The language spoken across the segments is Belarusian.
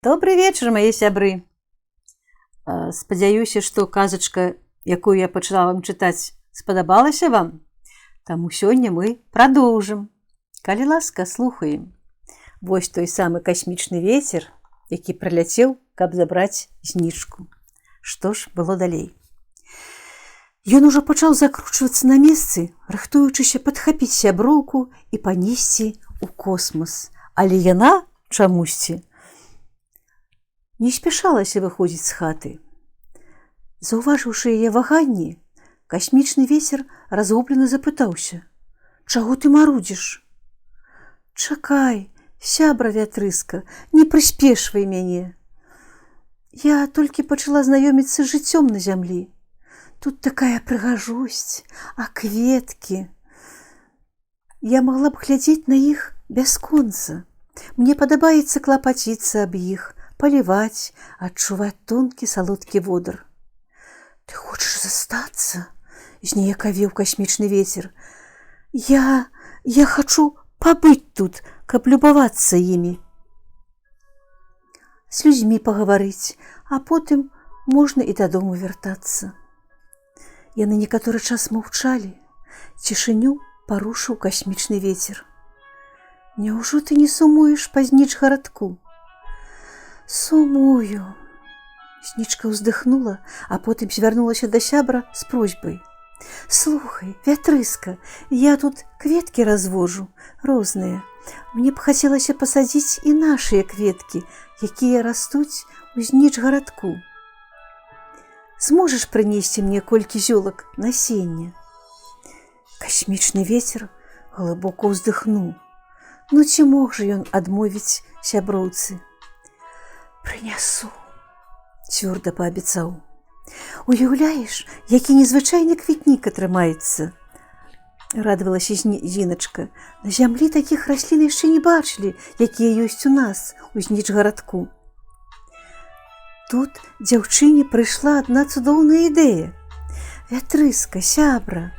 Добрый вечар, мае сябры. Спадзяюся, што казачка, якую я пачала вам чытаць, спадабалася вам. Таму сёння мы прадоўжым. Калі ласка, слухаем. Вось той самы касмічны вецер, які прыляцеў, каб забраць знічку. Што ж было далей? Ён ужо пачаў закручвацца на месцы, рыхтуючыся падхапіць сяброўку і панесці ў космас. Але яна чамусьці не спяшалася выходзіць з хаты. Заўважыўшы яе ваганні, касмічны вецер разгублена запытаўся: «Чаго ты марудзіш?» «Чакай, сябра вятрыска, не прыспешвай мяне. Я толькі пачала знаёміцца з жыццём на зямлі. Тут такая прыгажосць, а кветкі. Я магла б глядзець на іх бясконца. Мне падабаецца клапаціцца аб іх, паліваць, адчуваць тонкі салодкі водар». «Ты хочаш застацца?» – зніякавеў касмічны вецер. Я хачу пабыць тут, каб любавацца імі. З людзьмі пагаварыць, а потым можна і дадому вяртацца». Яны некаторы час маўчалі. Цішыню парушыў касмічны вецер. «Няўжо ты не сумуеш па знічгарадку?» «Сумую». Знічка ўздыхнула, а потым звярнулася да сябра з просьбай. «Слухай, вятрыска, я тут кветкі развожу, розныя. Мне б хацелася пасадзіць і нашыя кветкі, якія растуць у знічгарадку. Зможаш прынесці мне колькі зёлак насення?» Касмічны вецер глыбока ўздыхнуў. Ну ці мог жа ён адмовіць сяброўцы? «Прынясу», цвёрда паабяцаў. «Уяўляеш, які незвычайны квітнік атрымаецца?» Радавалася Зіначка. «На зямлі такіх раслін яшчэ не бачылі, якія ёсць у нас у знічгарадку». Тут дзяўчыне прыйшла адна цудоўная ідэя. «Вятрыска, сябра,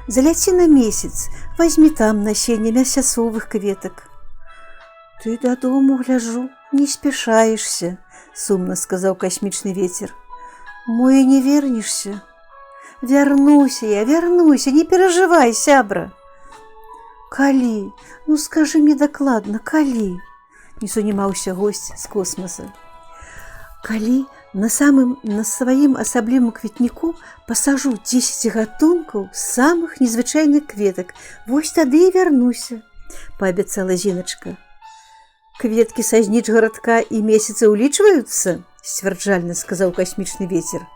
заляці на месяц, вазьмі там насенне мясцовых кветак». «Ты дадому, гляжу, не спяшаешся», – сумна сказаў касмічны вецер. «Мо і не вернешся?» «Вярнуся я, вярнуся, не перажывай, сябра». «Калі? Ну скажы мне дакладна, калі?» – не сунімаўся госць з космаса. «Калі на сваім асаблівым кветніку пасажу 10 гатункаў самых незвычайных кветак, вось тады і вярнуся», – паабяцала Зіначка. «Кветкі са знічгарадка і месяца ўлічваюцца?» – сцвярджальна сказаў касмічны вецер.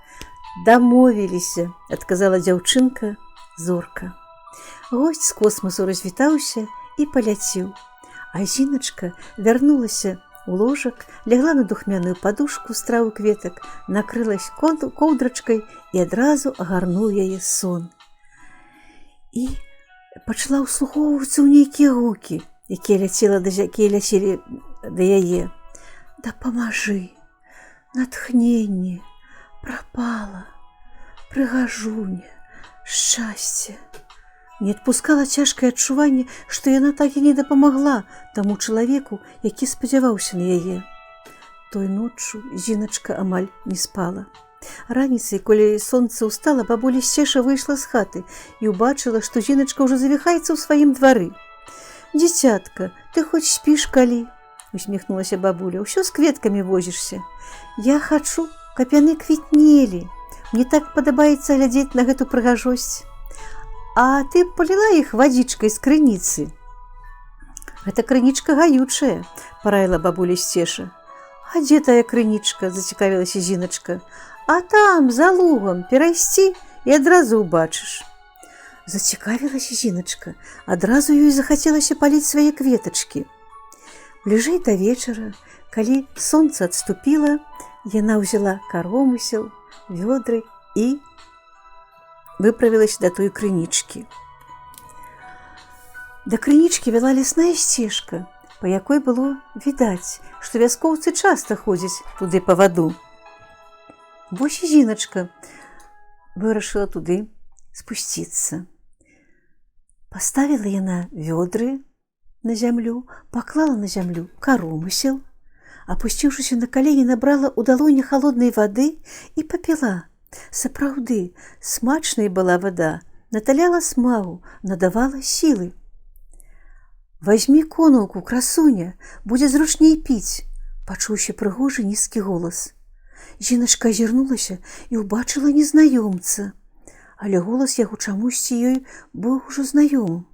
«Дамовіліся», – адказала дзяўчынка Зорка. Госць з космасу развітаўся і паляцеў, а Зіначка вярнулася у ложак, лягла на духмяную падушку з травы кветак, накрылась коўдрачкай і адразу агарнуў яе сон. І пачала ўслухоўвацца ў нейкія гукі, якія ляцелі да яе. «Дапамажы, натхненне, прапала, прыгажуня, шчасце». Не адпускала цяжкае адчуванне, што яна так і не дапамагла таму чалавеку, які спадзяваўся на яе. Той ноччу Зіначка амаль не спала. Раніцай, калі сонца ўстала, бабуля Сцеша выйшла з хаты і ўбачыла, што Зіначка ўжо завіхаецца ў сваім двары. «Дзіцятка, ты хоць спіш калі?» – усміхнулася бабуля. «Усё з кветкамі возішся. Я хачу, каб яны квітнелі. Мне так падабаецца глядзець на гэту прыгажосць. А ты паліла іх вадзічкай з крыніцы?» «Гэта крынічка гаючая», – параіла бабуля Сцеша. «А дзе тая крынічка?» – зацікавілася Зіначка. «А там, за лугам, перайсці і адразу ўбачыш». Зацікавілася Зіначка. Адразу ёй захацелася паліць свае кветачкі. Бліжэй да вечара, калі сонца адступіла, яна ўзяла каромысел, вёдры і выправілася да той крынічкі. Да крынічкі вяла лясная сцежка, па якой было відаць, што вяскоўцы часта ходзяць туды па ваду. Вось і Зіначка вырашыла туды спусціцца. Паставіла яна вёдры на зямлю, паклала на зямлю каромысел, Апусціўшыся на калені, набрала ў далоні халоднай вады і папіла. Сапраўды, смачнай была вада, наталяла смагу, надавала сілы. «Вазьмі конаўку, красуня, будзе зручней піць», пачуўшы прыгожы нізкі голас. Зіначка азірнулася і ўбачыла незнаёмца, але голас яго чамусьці ёй быў ужо знаёмым.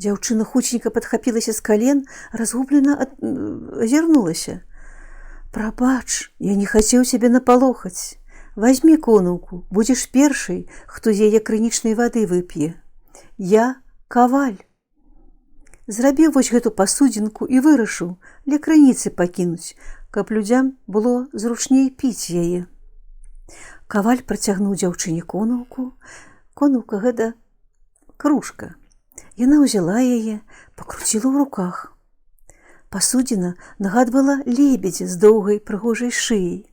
Дзяўчына хуценька падхапілася з кален, разгублена азірнулася. «Прабач, я не хацеў цябе напалохаць. Вазьмі конаўку, будзеш першай, хто з яе крынічнай вады вып'е. Я каваль. Зрабіў вось гэту пасудзінку і вырашыў ля крыніцы пакінуць, каб людзям было зручней піць яе». Каваль працягнуў дзяўчыне конаўку. Конаўка гэта кружка. Яна ўзяла яе, пакруціла ў руках. Пасудзіна нагадвала лебедзя з доўгай прыгожай шыяй.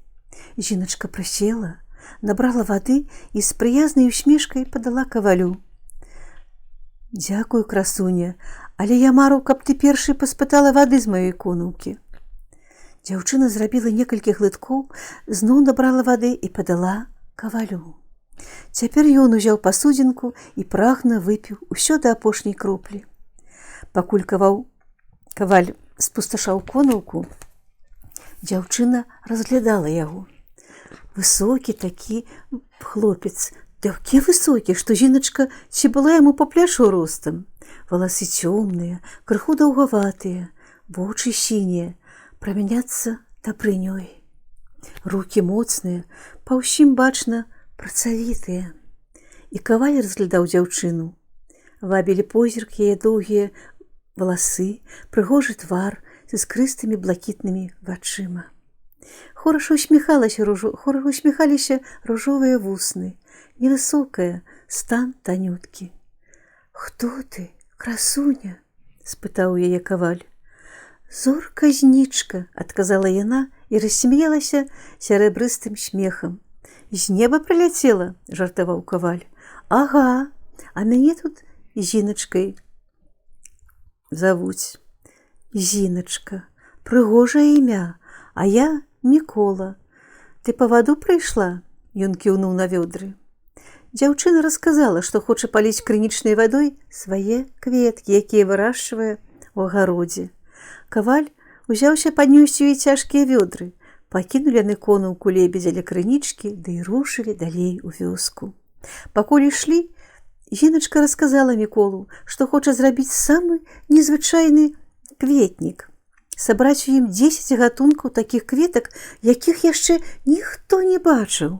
Зіначка прысела, набрала вады і з прыязнай усмешкай падала кавалю. «Дзякуй, красуня, але я мару, каб ты першай паспытала вады з маёй конаўкі». Дзяўчына зрабіла некалькі глыткоў, зноў набрала вады і падала кавалю. Цяпер ён узяў пасудзінку і прагна выпіў усё да апошняй кроплі. Пакуль каваль спусташаў конаўку, дзяўчына разглядала яго. Высокі такі хлопец, такі высокі, што Зіначка ці была яму па плячо ростам. Валасы цёмныя, крыху даўгаватыя, вочы сінія, прамяняцца дабрынёй. Рукі моцныя, па ўсім бачна працавітыя. І каваль разглядаў дзяўчыну. Вабілі позірк яе доўгія валасы, прыгожы твар з іскрыстымі блакітнымі вачыма. Хораша усміхаліся ружовыя вусны, невысокая, стан танюткі. «Хто ты, красуня?» – спытаў яе каваль. «Зорка-знічка», – адказала яна і рассмяялася сярэбрыстым смехам. «З неба прыляцела?» – жартаваў каваль. «Ага, а мяне тут Зіначкай завуць». «Зіначка, прыгожае імя, а я Мікола. Ты па ваду прыйшла?» – ён кіўнуў на вёдры. Дзяўчына расказала, што хоча паліць крынічнай вадой свае кветкі, якія вырошчвае ў агародзе. Каваль узяўся паднёсці ёй цяжкія вёдры. Пакінулі яны конаўку лебедзя ля крынічкі, ды і рушылі далей у вёску. Пакуль ішлі, Зіначка расказала Міколу, што хоча зрабіць самы незвычайны кветнік. Сабраць у ім 10 гатункаў такіх кветак, якіх яшчэ ніхто не бачыў.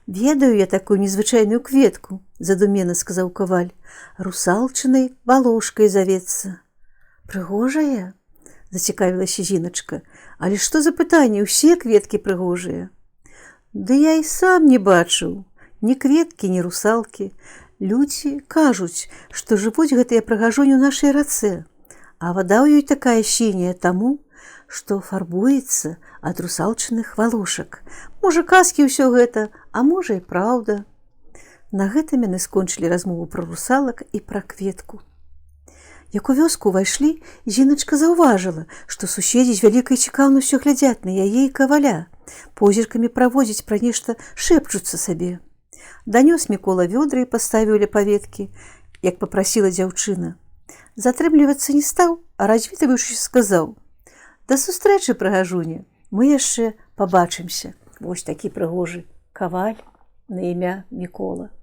«Ведаю я такую незвычайную кветку», – задумена сказаў каваль. «Русалчынай валошкай завецца». «Прыгожая?» – зацікавілася Зіначка. «Але што за пытанне, усе кветкі прыгожыя?» «Ды я і сам не бачыў. Ні кветкі, ні русалкі. Людзі кажуць, што жывуць гэтыя прыгажуні ў нашай рацэ, а вада ў ёй такая сіняя таму, што фарбуецца ад русалчыных валошак. Можа, казкі ўсё гэта, а можа і праўда». На гэтым яны скончылі размову пра русалак і пра кветку. Як у вёску ўвайшлі, Зіначка заўважыла, што суседзі з вялікай цікаўнасцю глядзяць на яе і каваля, позіркамі праводзяць пра нешта, шэпчуцца сабе. Данёс Мікола вёдры і паставіў ля паветкі, як папрасіла дзяўчына. Затрымлівацца не стаў, а развітваючыся сказаў: «Да сустрэчы, прыгажуня, мы яшчэ пабачымся». Вось такі прыгожы каваль на імя Мікола,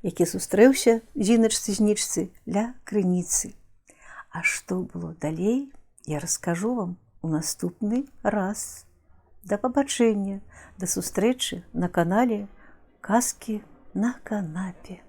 які сустрэўся Зіначцы-знічцы ля крыніцы. А што было далей, я раскажу вам у наступны раз. Да пабачэння, да сустрэчы на канале «Казкі на канапе».